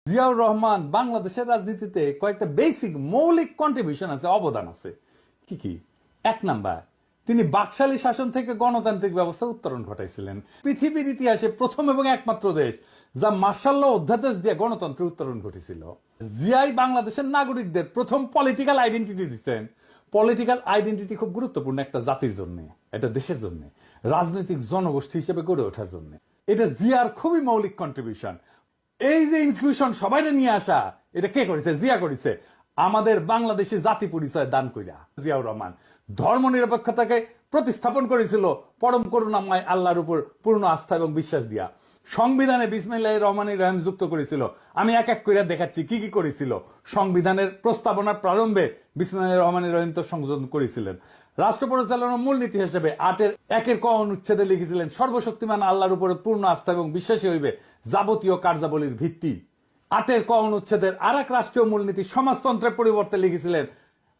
জিয়াউর রহমান বাংলাদেশের রাজনীতিতে কয়েকটা বেসিক মৌলিক কন্ট্রিবিউশন আছে, অবদান আছে। কি কি? এক নাম্বার, তিনি বাকশালী শাসন থেকে গণতান্ত্রিক ব্যবস্থা উত্তরণ ঘটাইছিলেন। পৃথিবীর ইতিহাসে প্রথম এবং একমাত্র দেশ যা মার্শাল ল অধ্যাদেশ দিয়ে গণতন্ত্রের উত্তরণ ঘটেছিল। জিয়াই বাংলাদেশের নাগরিকদের প্রথম পলিটিক্যাল আইডেন্টিটি দিচ্ছেন। পলিটিক্যাল আইডেন্টিটি খুব গুরুত্বপূর্ণ একটা জাতির জন্য, একটা দেশের জন্য, রাজনৈতিক জনগোষ্ঠী হিসেবে গড়ে ওঠার জন্য। এটা জিয়ার খুবই মৌলিক কন্ট্রিবিউশন। এই যে ইনক্লুশন সবাইকে নিয়ে আসা, এটা কে করেছে? জিয়া করেছে। আমাদের বাংলাদেশে জাতি পরিচয় দান কইরা জিয়াউর রহমান ধর্ম নিরপেক্ষতাকে প্রতিস্থাপন করেছিল পরম করুণাময় আল্লাহর উপর পূর্ণ আস্থা এবং বিশ্বাস দিয়া। সংবিধানে বিসমিল্লাহির রহমানির রহিম যুক্ত করেছিল। আমি এক এক করে দেখাচ্ছি কি কি করেছিল। সংবিধানের প্রস্তাবনার প্রারম্ভে বিসমিল্লাহির রহমানির রহিম তো সংযোজন করেছিলেন। রাষ্ট্র পরিচালনার মূলনীতি হিসেবে 8-1 ক অনুচ্ছেদে লিখেছিলেন, সর্বশক্তিমান আল্লাহর উপর পূর্ণ আস্থা এবং বিশ্বাসী হইবে যাবতীয় কার্যাবলীর ভিত্তি। 8 ক অনুচ্ছেদের আর এক রাষ্ট্রীয় মূলনীতি সমাজতন্ত্রের পরিবর্তে লিখেছিলেন,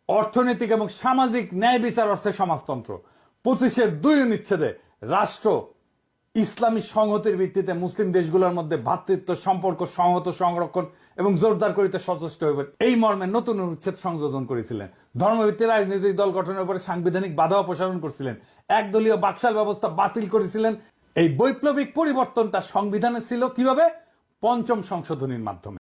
অর্থনৈতিক এবং সামাজিক ন্যায় বিচার অর্থে সমাজতন্ত্র। 25-2 অনুচ্ছেদে রাষ্ট্র ইসলামী সংহতির ভিত্তিতে মুসলিম দেশগুলোর মধ্যে ভ্রাতৃত্ব সম্পর্ক সংহত সংরক্ষণ এবং জোরদার করিতে সচেষ্ট হইবে, এই মর্মে নতুন অনুচ্ছেদ সংযোজন করেছিলেন। ধর্মভিত্তিক রাজনৈতিক দল গঠনের উপরে সাংবিধানিক বাধা অপসারণ করেছিলেন। একদলীয় বাকশাল ব্যবস্থা বাতিল করেছিলেন। এই বৈপ্লবিক পরিবর্তনটা সংবিধানে ছিল কিভাবে? 5ম সংশোধনীর মাধ্যমে।